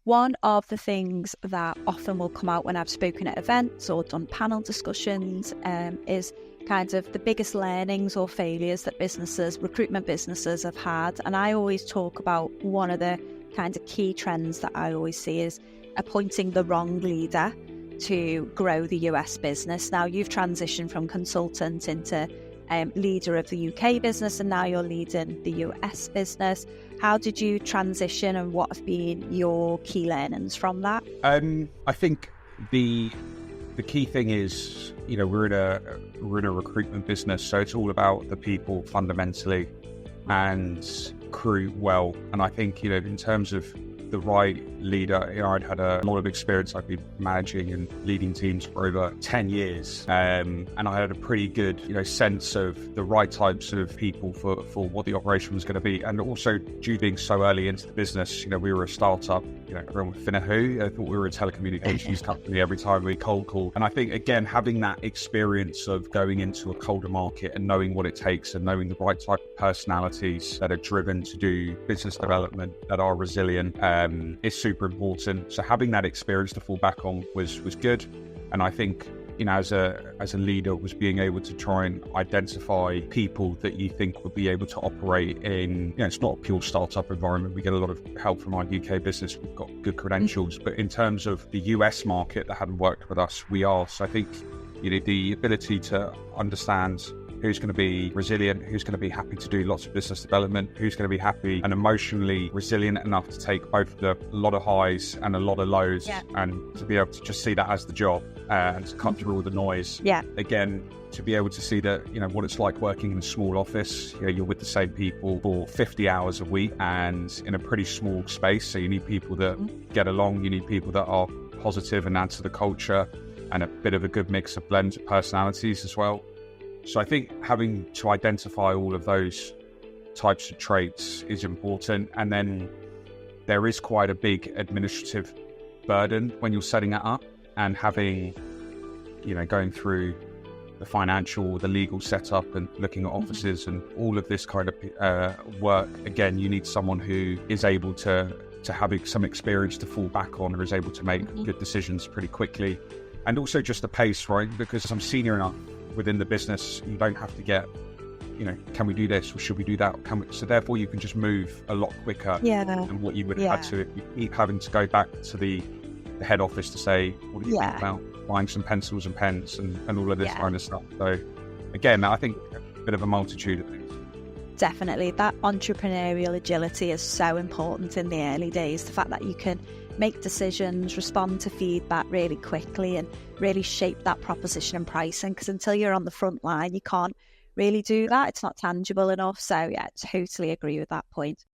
One of the things that often will come out when I've spoken at events or done panel discussions is kind of the biggest learnings or failures that recruitment businesses have had. And I always talk about one of the kind of key trends that I always see is appointing the wrong leader to grow the US business. Now you've transitioned from consultant into leader of the UK business, and now you're leading the US business. How did you transition, and what have been your key learnings from that? I think the key thing is, we're in a recruitment business, so it's all about the people fundamentally and recruit well. And I think, in terms of the right leader, I'd had a lot of experience. I've been managing and leading teams for over 10 years. And I had a pretty good, sense of the right types of people for what the operation was going to be. And also, due being so early into the business, we were a startup, everyone with Finatal. I thought we were a telecommunications company every time we cold called. And I think, again, having that experience of going into a colder market and knowing what it takes and knowing the right type of personalities that are driven to do business development, that are resilient, is super important. So having that experience to fall back on was good. And I think, as a leader, was being able to try and identify people that you think would be able to operate in, it's not a pure startup environment. We get a lot of help from our UK business. We've got good credentials, but in terms of the US market that hadn't worked with us, we are. So I think, the ability to understand who's going to be resilient, who's going to be happy to do lots of business development, who's going to be happy and emotionally resilient enough to take both a lot of highs and a lot of lows, and to be able to just see that as the job and to cut through all the noise. Again, to be able to see that, what it's like working in a small office. You're with the same people for 50 hours a week and in a pretty small space. So you need people that get along, you need people that are positive and add to the culture, and a bit of a good mix of blends of personalities as well. So I think having to identify all of those types of traits is important. And then there is quite a big administrative burden when you're setting it up, and having, going through the financial, the legal setup and looking at offices and all of this kind of work. Again, you need someone who is able to have some experience to fall back on, or is able to make good decisions pretty quickly. And also just the pace, right? Because I'm senior enough within the business, you don't have to get, can we do this or should we do that? So therefore you can just move a lot quicker than what you would have had to if you keep having to go back to the head office to say, what do you think about buying some pencils and pens and all of this kind of stuff. So again, I think a bit of a multitude of things. Definitely. That entrepreneurial agility is so important in the early days. The fact that you can make decisions, respond to feedback really quickly, and really shape that proposition and pricing, because until you're on the front line, you can't really do that. It's not tangible enough. So yeah, totally agree with that point.